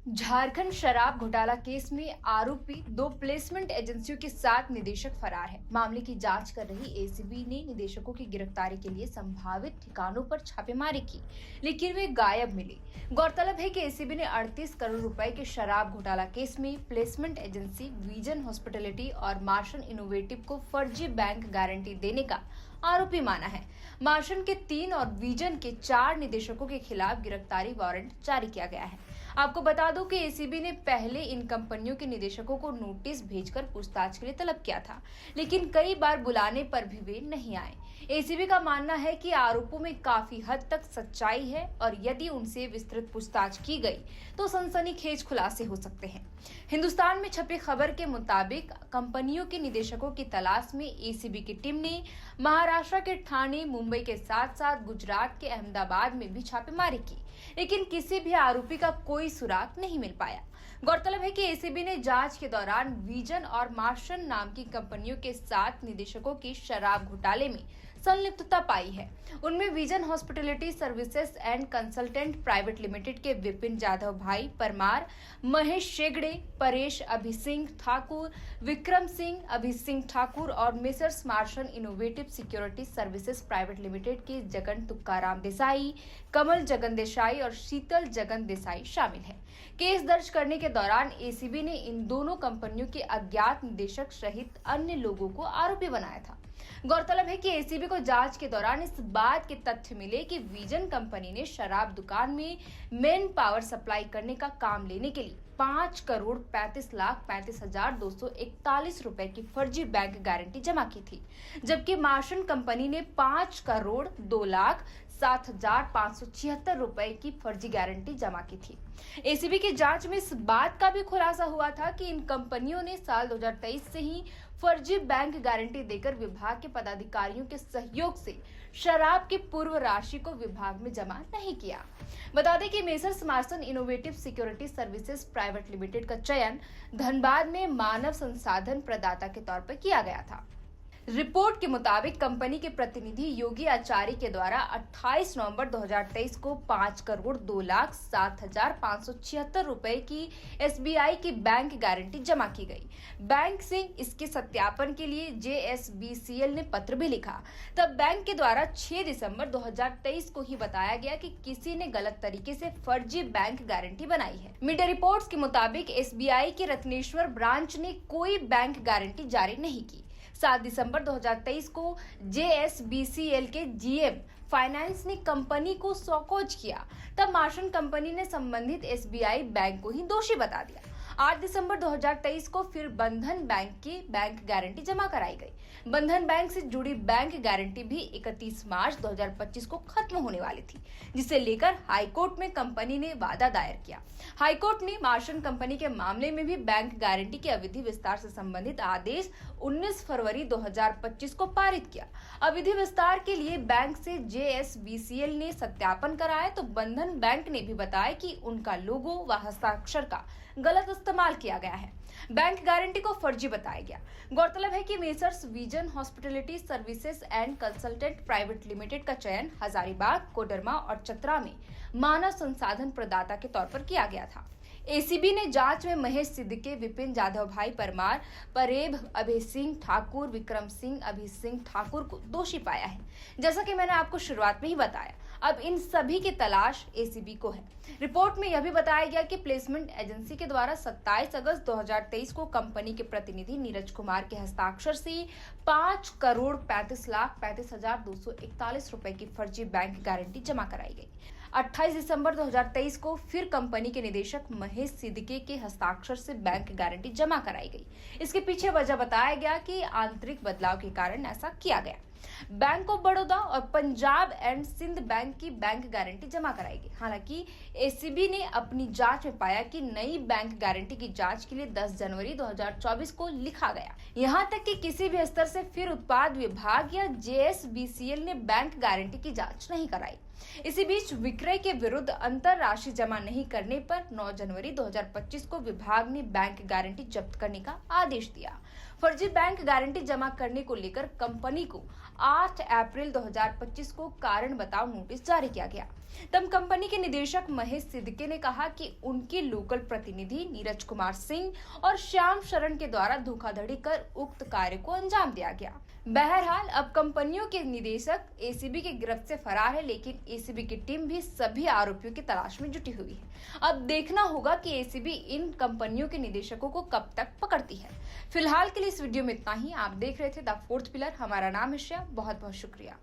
झारखंड शराब घोटाला केस में आरोपी दो प्लेसमेंट एजेंसियों के 7 निदेशक फरार हैं। मामले की जांच कर रही एसीबी ने निदेशकों की गिरफ्तारी के लिए संभावित ठिकानों पर छापेमारी की, लेकिन वे गायब मिले। गौरतलब है कि एसीबी ने 38 करोड़ रुपए के शराब घोटाला केस में प्लेसमेंट एजेंसी विजन हॉस्पिटैलिटी और मार्शन इनोवेटिव को फर्जी बैंक गारंटी देने का आरोपी माना है। मार्शन के 3 और विजन के 4 निदेशकों के खिलाफ गिरफ्तारी वारंट जारी किया गया है। आपको बता दूं कि एसीबी ने पहले इन कंपनियों के निदेशकों को नोटिस भेजकर पूछताछ के लिए तलब किया था, लेकिन कई बार बुलाने पर भी वे नहीं आए। एसीबी का मानना है कि आरोपों में काफी हद तक सच्चाई है और यदि उनसे विस्तृत पूछताछ की गई तो सनसनीखेज खुलासे हो सकते हैं। हिंदुस्तान में छपी खबर के मुताबिक कंपनियों के निदेशकों की तलाश में एसीबी की टीम ने महाराष्ट्र के ठाणे, मुंबई के साथ साथ गुजरात के अहमदाबाद में भी छापेमारी की, लेकिन किसी भी आरोपी का कोई सुराग नहीं मिल पाया। गौरतलब है कि एसीबी ने जांच के दौरान विजन और मार्शन नाम की कंपनियों के 7 निदेशकों की शराब घोटाले में संलिप्तता पाई है। उनमें vision hospitality services and consultant private limited के विपिन जाधव भाई परमार, महेश शेगड़े, परेश अभिसिंह ठाकुर, विक्रम सिंह अभिसिंह ठाकुर और messrs Marshan innovative security services private limited के जगन तुक्काराम देसाई, कमल जगन देसाई और शीतल जगन देसाई शामिल है। केस दर्ज करने के दौरान एसीबी ने इन दोनों कंपनियों के अज्ञात निदेशक सहित अन्य लोगों को आरोपी बनाया था। गौरतलब है कि एसीबी को जांच के दौरान इस बात के तथ्य मिले कि विजन कंपनी ने शराब दुकान में मेन पावर सप्लाई करने का काम लेने के लिए 5,35,35,241 रुपए की फर्जी बैंक गारंटी जमा की थी, जबकि मार्शन कंपनी ने 5,02,07,576 रुपए की फर्जी गारंटी जमा की थी। एसीबी की जांच में इस बात का भी खुलासा हुआ था कि इन कंपनियों ने साल 2023 से ही फर्जी बैंक गारंटी देकर विभाग के पदाधिकारियों के सहयोग से शराब की पूर्व राशि को विभाग में जमा नहीं किया। बता दें कि messrs Marshan innovative security services private limited का चयन धनबाद में मानव संसाधन प्रदाता के तौर पर किया गया था। रिपोर्ट के मुताबिक कंपनी के प्रतिनिधि योगी आचार्य के द्वारा 28 नवंबर 2023 को 5,02,07,576 रुपए की एसबीआई की बैंक गारंटी जमा की गई। बैंक से इसके सत्यापन के लिए जेएसबीसीएल ने पत्र भी लिखा। तब बैंक के द्वारा 6 दिसंबर 2023 को ही बताया गया कि किसी ने गलत तरीके से फर्जी बैंक गारंटी बनाई है। मीडिया रिपोर्ट्स के मुताबिक एसबीआई के रत्नेश्वर ब्रांच ने कोई बैंक गारंटी जारी नहीं की। 7 दिसंबर 2023 को जेएसबीसीएल के जीएम फाइनेंस ने कंपनी को सौकोज किया। तब मार्शन कंपनी ने संबंधित एसबीआई बैंक को ही दोषी बता दिया। 8 दिसंबर 2023 को फिर बंधन बैंक की बैंक गारंटी जमा कराई गई। बंधन बैंक से जुड़ी बैंक गारंटी भी 31 मार्च 2025 को खत्म होने वाली थी, जिसे लेकर हाईकोर्ट में कंपनी ने वादा दायर किया। हाईकोर्ट ने मार्शन कंपनी के मामले में भी बैंक गारंटी की अवधि विस्तार से संबंधित आदेश 19 फरवरी 2025 को पारित किया। अवधि विस्तार के लिए बैंक से जेएसबीसीएल ने सत्यापन कराया तो बंधन बैंक ने भी बताया कि उनका लोगो व हस्ताक्षर का गलत इस्तेमाल किया गया है। बैंक गारंटी को फर्जी बताया गया। गौरतलब है कि messrs vision hospitality services and consultant private limited का चयन हजारीबाग, कोडरमा और चतरा में मानव संसाधन प्रदाता के तौर पर किया गया था। एसीबी ने जांच में महेश सिद्दीकी, विपिन जाधव भाई परमार, परेब अभिसिंह ठाकुर, विक्रम सिंह अभिसिंह ठाकुर को दोषी पाया है। जैसा कि मैंने आपको शुरुआत में ही बताया, अब इन सभी की तलाश एसीबी को है। रिपोर्ट में यह भी बताया गया कि प्लेसमेंट एजेंसी के द्वारा 27 अगस्त 2023 को कंपनी के प्रतिनिधि नीरज कुमार के हस्ताक्षर से 5,35,35,241 रुपए की फर्जी बैंक गारंटी जमा कराई गई। 28 दिसंबर 2023 को फिर कंपनी के निदेशक महेश सिद्दीकी के हस्ताक्षर से बैंक गारंटी जमा कराई गई। इसके पीछे वजह बताया गया कि आंतरिक बदलाव के कारण ऐसा किया गया। बैंक ऑफ बड़ौदा और पंजाब एंड सिंध बैंक की बैंक गारंटी जमा कराई गई। हालांकि एसीबी ने अपनी जांच में पाया कि नई बैंक गारंटी की जांच के लिए 10 जनवरी 2024 को लिखा गया। यहां तक कि किसी भी स्तर से फिर उत्पाद विभाग या जेएसबीसीएल ने बैंक गारंटी की जांच नहीं कराई। इसी बीच विक्रय के विरुद्ध अंतर राशि जमा नहीं करने पर 9 जनवरी 2025 को विभाग ने बैंक गारंटी जब्त करने का आदेश दिया। फर्जी बैंक गारंटी जमा करने को लेकर कंपनी को 8 अप्रैल 2025 को कारण बताओ नोटिस जारी किया गया। तब कंपनी के निदेशक महेश सिद्दीकी ने कहा कि उनके लोकल प्रतिनिधि नीरज कुमार सिंह और श्याम शरण के द्वारा धोखाधड़ी कर उक्त कार्य को अंजाम दिया गया। बहरहाल अब कंपनियों के निदेशक एसीबी की गिरफ्त से फरार है, लेकिन एसीबी की टीम भी सभी आरोपियों की तलाश में जुटी हुई है। अब देखना होगा कि एसीबी इन कंपनियों के निदेशकों को कब तक पकड़ती है। फिलहाल के लिए इस वीडियो में इतना ही। आप देख रहे थे द फोर्थ पिलर। हमारा नाम है श्रेया। बहुत बहुत शुक्रिया।